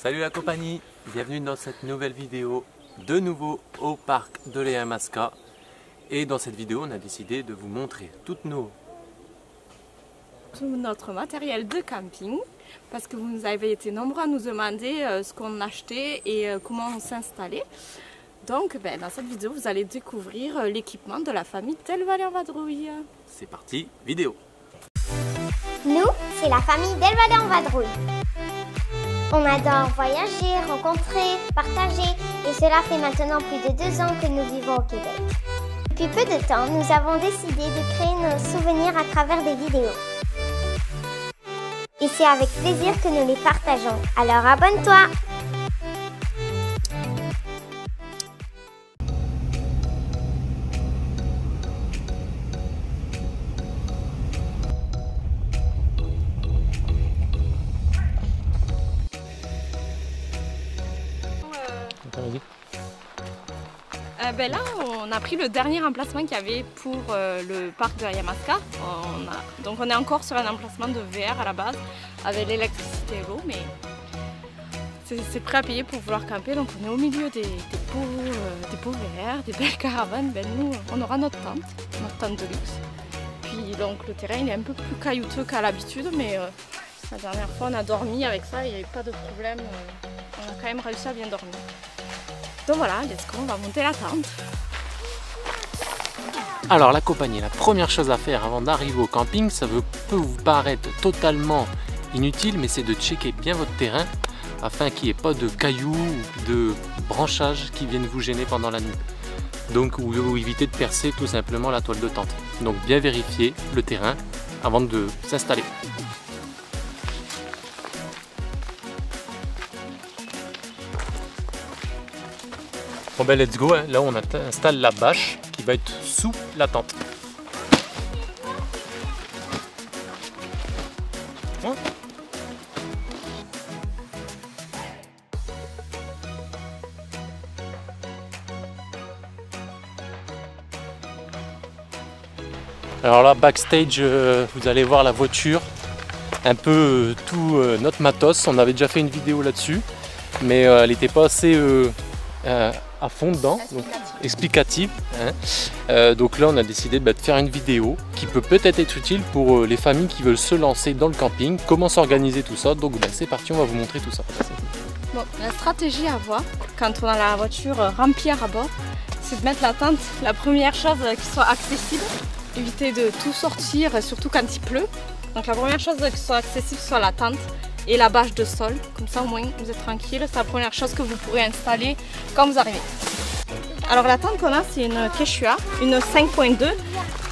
Salut la compagnie, bienvenue dans cette nouvelle vidéo, de nouveau au parc de l'Yamaska. Et dans cette vidéo, on a décidé de vous montrer tout notre matériel de camping, parce que vous nous avez été nombreux à nous demander ce qu'on achetait et comment on s'installait. Donc dans cette vidéo, vous allez découvrir l'équipement de la famille Del Valle en Vadrouille. C'est parti, vidéo. Nous, c'est la famille Del Valle en Vadrouille. On adore voyager, rencontrer, partager, et cela fait maintenant plus de 2 ans que nous vivons au Québec. Depuis peu de temps, nous avons décidé de créer nos souvenirs à travers des vidéos. Et c'est avec plaisir que nous les partageons. Alors abonne-toi! Là, on a pris le dernier emplacement qu'il y avait pour le parc de Yamaska. Donc on est encore sur un emplacement de VR à la base, avec l'électricité et l'eau, mais c'est prêt à payer pour vouloir camper. Donc on est au milieu des beaux VR, des belles caravanes. Nous, on aura notre tente de luxe. Puis donc le terrain il est un peu plus caillouteux qu'à l'habitude, mais la dernière fois on a dormi avec ça, il n'y avait pas de problème. On a quand même réussi à bien dormir. Donc voilà, let's go, on va monter la tente. Alors la compagnie, la première chose à faire avant d'arriver au camping, ça peut vous paraître totalement inutile, mais c'est de checker bien votre terrain afin qu'il n'y ait pas de cailloux ou de branchages qui viennent vous gêner pendant la nuit. Donc ou éviter de percer tout simplement la toile de tente. Donc bien vérifier le terrain avant de s'installer. Bon ben let's go, hein. Là on installe la bâche qui va être sous la tente. Hein? Alors là backstage, vous allez voir la voiture, un peu tout notre matos. On avait déjà fait une vidéo là-dessus, mais elle n'était pas assez à fond dedans, donc explicative. Hein. Donc là on a décidé de faire une vidéo qui peut peut-être être utile pour les familles qui veulent se lancer dans le camping, comment s'organiser tout ça. Donc c'est parti, on va vous montrer tout ça. Bon, la stratégie à avoir quand on a la voiture remplie à bord, c'est de mettre la tente, la première chose qui soit accessible, éviter de tout sortir, surtout quand il pleut. Donc la première chose qui soit accessible soit la tente et la bâche de sol, comme ça au moins vous êtes tranquille, c'est la première chose que vous pourrez installer quand vous arrivez. Alors la tente qu'on a, c'est une Quechua, une 5.2,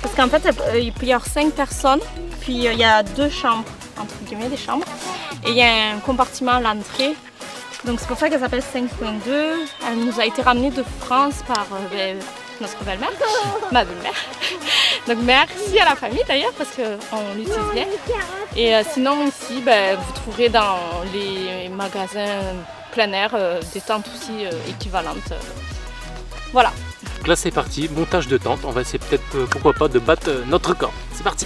parce qu'en fait il peut y avoir 5 personnes, puis il y a 2 chambres, entre guillemets des chambres, et il y a un compartiment à l'entrée, donc c'est pour ça qu'elle s'appelle 5.2. Elle nous a été ramenée de France par notre belle-mère, ma belle-mère. Donc merci à la famille d'ailleurs parce qu'on l'utilise bien. Et sinon ici, vous trouverez dans les magasins plein air des tentes aussi équivalentes. Voilà. Donc là c'est parti, montage de tente. On va essayer peut-être, pourquoi pas, de battre notre record. C'est parti.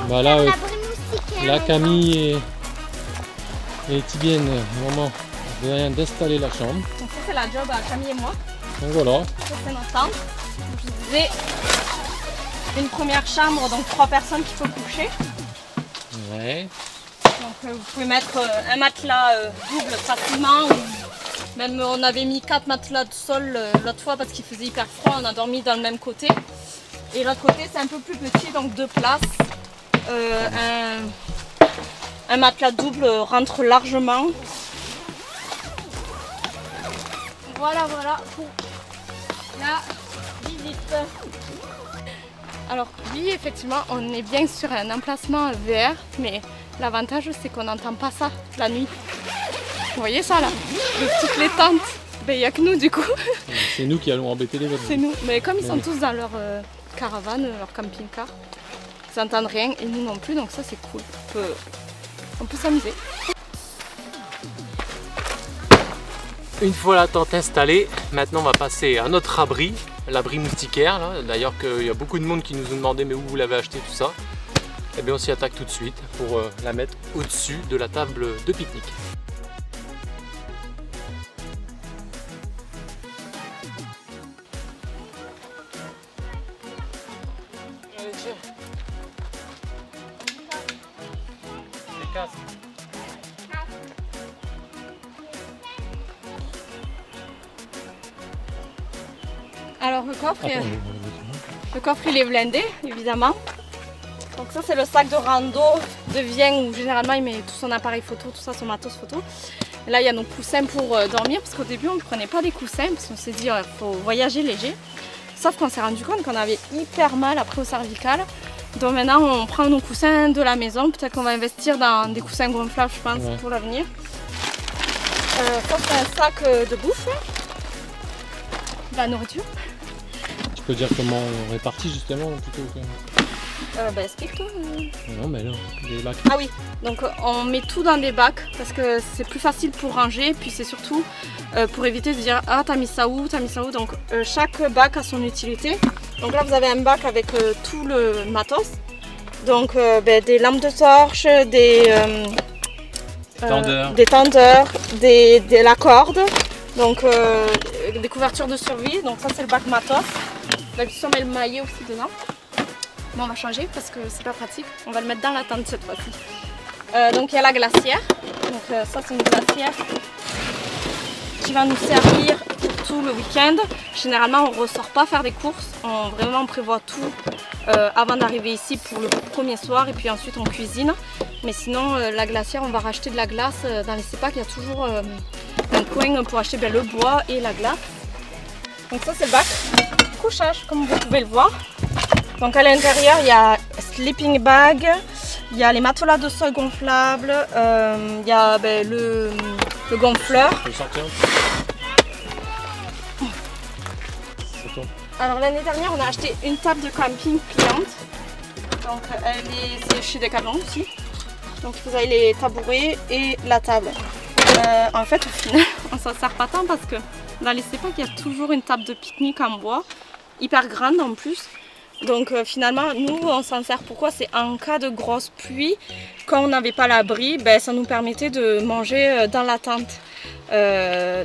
Voilà, la Camille et Tibienne, maman, vient d'installer la chambre. Donc ça c'est la job à Camille et moi. Donc voilà. Ça c'est notre tente. Je vous disais, une première chambre, donc 3 personnes qui peuvent coucher. Ouais. Donc vous pouvez mettre un matelas double facilement. Ou même on avait mis 4 matelas de sol l'autre fois parce qu'il faisait hyper froid, on a dormi dans le même côté. Et l'autre côté c'est un peu plus petit, donc 2 places. Un matelas double rentre largement. Voilà pour la visite. Alors oui, effectivement on est bien sur un emplacement VR, mais l'avantage c'est qu'on n'entend pas ça la nuit. Vous voyez ça là, de toutes les tentes, il n'y a que nous du coup. C'est nous qui allons embêter les voitures. C'est nous, mais comme ils sont tous dans leur caravane, leur camping-car, ils n'entendent rien et nous non plus, donc ça c'est cool. On peut s'amuser. Une fois la tente installée, maintenant on va passer à notre abri, l'abri moustiquaire. D'ailleurs il y a beaucoup de monde qui nous ont demandé mais où vous l'avez acheté tout ça. Et bien on s'y attaque tout de suite pour la mettre au-dessus de la table de pique-nique. Allez, tiens. Les casques. Alors le coffre il est blindé évidemment. Donc ça c'est le sac de rando de Vienne où généralement il met tout son appareil photo, tout ça, son matos photo. Et là il y a nos coussins pour dormir parce qu'au début on ne prenait pas des coussins parce qu'on s'est dit il faut voyager léger. Sauf qu'on s'est rendu compte qu'on avait hyper mal après au cervical. Donc maintenant on prend nos coussins de la maison, peut-être qu'on va investir dans des coussins gonflables je pense pour l'avenir. Ça c'est un sac de bouffe, de la nourriture. Tu peux dire comment on répartit justement plutôt que... Bah explique-toi. Non mais là, des bacs. Ah oui, donc on met tout dans des bacs parce que c'est plus facile pour ranger, puis c'est surtout pour éviter de dire ah t'as mis ça où, t'as mis ça où. Donc chaque bac a son utilité. Donc là vous avez un bac avec tout le matos. Donc des lampes de torche, des tendeurs, de la corde, donc des couvertures de survie. Donc ça c'est le bac matos. D'habitude on met le maillet aussi dedans. Bon, on va changer parce que c'est pas pratique. On va le mettre dans la tente cette fois-ci. Donc il y a la glacière. Donc ça c'est une glacière qui va nous servir tout le week-end. Généralement on ne ressort pas faire des courses. On prévoit tout avant d'arriver ici pour le premier soir et puis ensuite on cuisine. Mais sinon la glacière on va racheter de la glace. Dans les CEPAC il y a toujours un coin pour acheter le bois et la glace. Donc ça c'est le bac couchage comme vous pouvez le voir. Donc à l'intérieur il y a sleeping bag, il y a les matelas de sol gonflables, il y a le gonfleur. Alors l'année dernière on a acheté une table de camping pliante. Donc c'est chez Decathlon aussi. Donc vous avez les tabourets et la table. En fait au final on s'en sert pas tant parce que dans les CEPAC il y a toujours une table de pique-nique en bois, hyper grande en plus. Donc finalement nous on s'en sert pourquoi? C'est en cas de grosse pluie, quand on n'avait pas l'abri, ça nous permettait de manger dans la tente.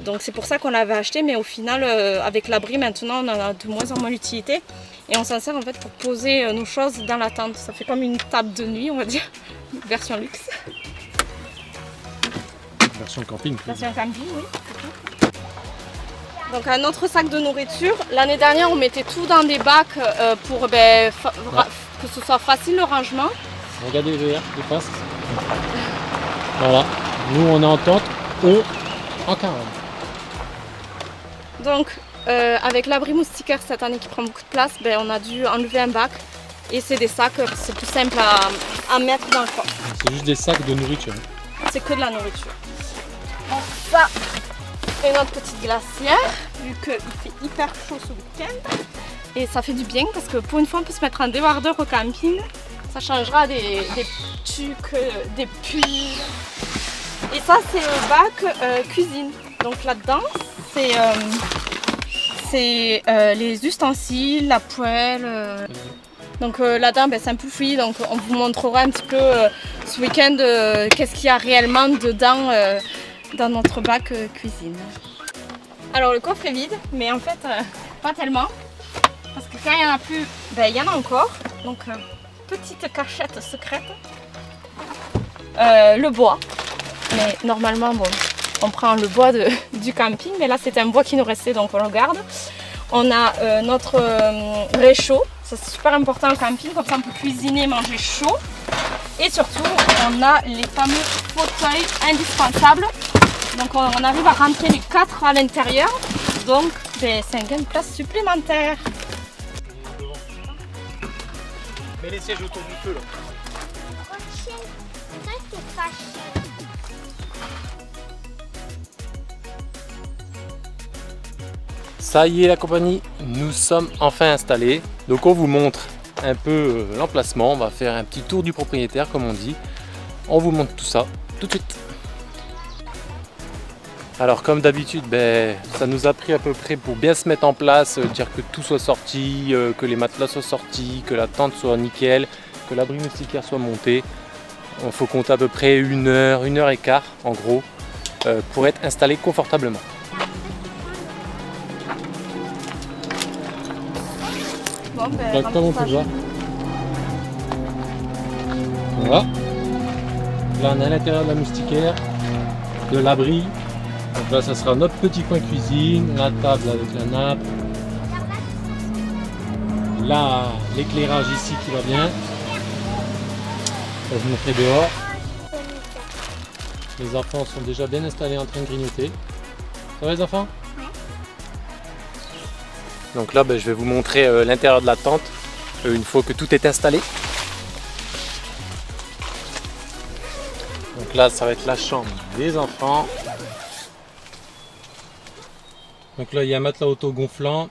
Donc c'est pour ça qu'on l'avait acheté, mais au final avec l'abri maintenant on en a de moins en moins l'utilité. Et on s'en sert en fait pour poser nos choses dans la tente. Ça fait comme une table de nuit on va dire, version luxe. Version camping. Version camping oui. Donc un autre sac de nourriture. L'année dernière on mettait tout dans des bacs pour que ce soit facile le rangement. Regardez les verres, les passes. Voilà, nous on est en tente ou en caravane. Donc avec l'abri moustiquaire cette année qui prend beaucoup de place, on a dû enlever un bac. Et c'est des sacs, c'est plus simple à mettre dans le coffre. C'est juste des sacs de nourriture. C'est que de la nourriture. Donc ça, c'est notre petite glacière, vu qu'il fait hyper chaud ce week-end. Et ça fait du bien parce que pour une fois on peut se mettre en débardeur au camping. Ça changera des trucs, des pulls. Et ça c'est le bac cuisine. Donc là-dedans c'est les ustensiles, la poêle. Donc là-dedans c'est un peu fouillis, donc on vous montrera un petit peu ce week-end qu'est-ce qu'il y a réellement dedans dans notre bac cuisine. Alors le coffre est vide, mais en fait pas tellement, parce que quand il n'y en a plus, il y en a encore. Donc petite cachette secrète, le bois, mais normalement on prend le bois du camping, mais là c'est un bois qui nous restait donc on le garde. On a notre réchaud, ça c'est super important au camping, comme ça on peut cuisiner, manger chaud. Et surtout on a les fameux fauteuils indispensables. Donc on arrive à rentrer les 4 à l'intérieur, donc c'est un gain de place supplémentaire. Mets les sièges autour du feu là. Ça y est la compagnie, nous sommes enfin installés. Donc on vous montre un peu l'emplacement, on va faire un petit tour du propriétaire comme on dit. On vous montre tout ça tout de suite. Alors comme d'habitude, ça nous a pris à peu près pour bien se mettre en place, dire que tout soit sorti, que les matelas soient sortis, que la tente soit nickel, que l'abri moustiquaire soit monté. Il faut compter à peu près 1 heure, 1 heure et quart en gros, pour être installé confortablement. Bon, Donc, comme on peut voir. Voilà. Là on est à l'intérieur de la moustiquaire, de l'abri. Donc là ça sera notre petit coin cuisine, la table avec la nappe. Là l'éclairage ici qui va bien. Je vais vous montrer dehors. Les enfants sont déjà bien installés en train de grignoter. Ça va les enfants? Ouais. Donc là je vais vous montrer l'intérieur de la tente une fois que tout est installé. Donc là ça va être la chambre des enfants. Donc là il y a un matelas auto-gonflant.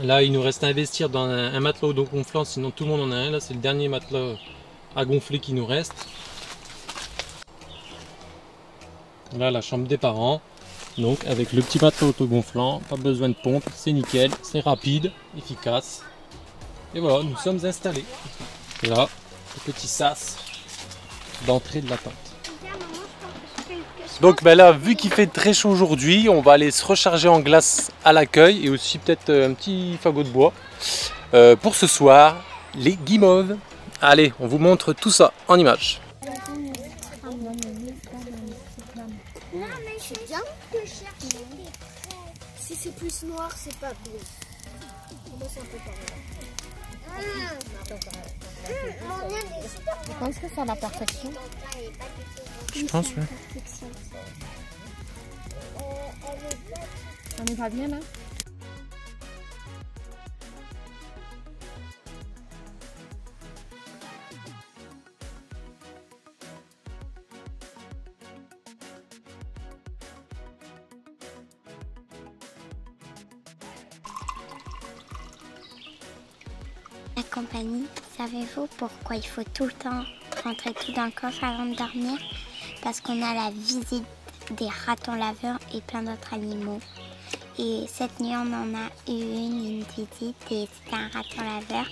Là il nous reste à investir dans un matelas auto-gonflant, sinon tout le monde en a un. Là c'est le dernier matelas à gonfler qui nous reste. Là la chambre des parents. Donc avec le petit matelas auto-gonflant, pas besoin de pompe, c'est nickel, c'est rapide, efficace. Et voilà, nous sommes installés. Et là, le petit sas d'entrée de la tente. Donc là, vu qu'il fait très chaud aujourd'hui, on va aller se recharger en glace à l'accueil et aussi peut-être un petit fagot de bois. Pour ce soir, les guimauves. Allez, on vous montre tout ça en images. Si c'est plus noir, c'est pas bleu. Moi, c'est un peu pareil. Je pense que c'est à la perfection. Je pense, oui. On est pas bien là? La compagnie, savez-vous pourquoi il faut tout le temps rentrer tout dans le coffre avant de dormir? Parce qu'on a la visite des ratons laveurs et plein d'autres animaux. Et cette nuit, on en a eu une visite et c'était un raton laveur.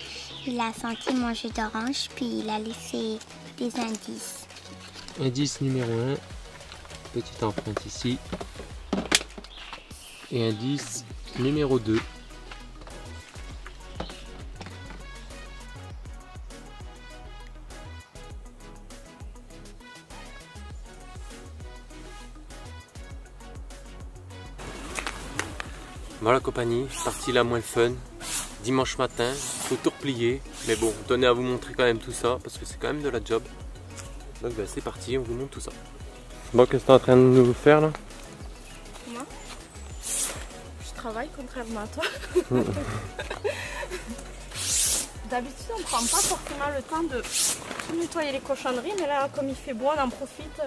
Il a senti mon jus d'orange, puis il a laissé des indices. Indice numéro 1, petite empreinte ici. Et indice numéro 2. Voilà compagnie, partie la moins le fun. Dimanche matin, faut tout replier. Mais bon, on tenait à vous montrer quand même tout ça parce que c'est quand même de la job. Donc c'est parti, on vous montre tout ça. Bon, qu'est-ce que tu es en train de nous faire là? Moi, je travaille contrairement à toi. D'habitude, on prend pas forcément le temps de nettoyer les cochonneries, mais là, comme il fait beau, on en profite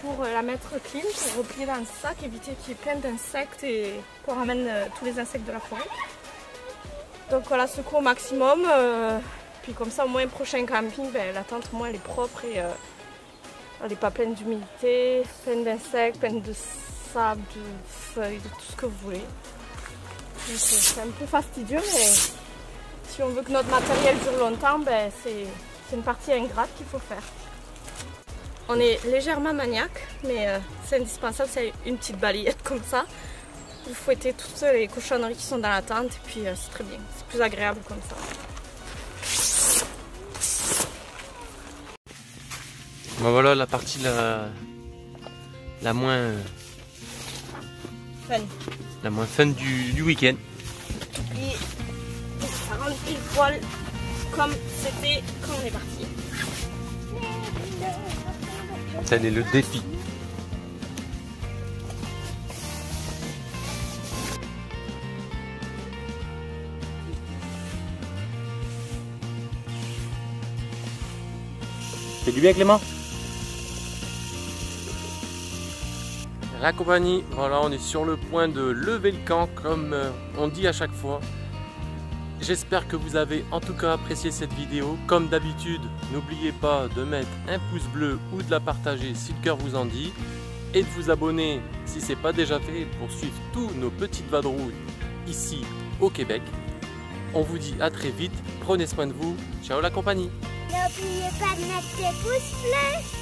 pour la mettre clean, pour replier dans le sac, éviter qu'il y ait plein d'insectes et qu'on ramène tous les insectes de la forêt. Donc voilà, secoue au maximum, puis comme ça au moins prochain camping, la tente au moins elle est propre et elle n'est pas pleine d'humidité, pleine d'insectes, pleine de sable, de feuilles, de tout ce que vous voulez. C'est un peu fastidieux, mais si on veut que notre matériel dure longtemps, c'est une partie ingrate qu'il faut faire. On est légèrement maniaque, mais c'est indispensable, c'est une petite balayette comme ça. Vous fouettez toutes les cochonneries qui sont dans la tente et puis c'est très bien, c'est plus agréable comme ça. Bon, voilà la partie la moins fun du week-end. Et ça rentre pile poil comme c'était quand on est parti. Tel est le défi. C'est du bien Clément? La compagnie, voilà, on est sur le point de lever le camp comme on dit à chaque fois. J'espère que vous avez en tout cas apprécié cette vidéo. Comme d'habitude, n'oubliez pas de mettre un pouce bleu ou de la partager si le cœur vous en dit. et de vous abonner si ce n'est pas déjà fait pour suivre tous nos petites vadrouilles ici au Québec. On vous dit à très vite, prenez soin de vous, ciao la compagnie. N'oubliez pas de mettre les pouces bleus.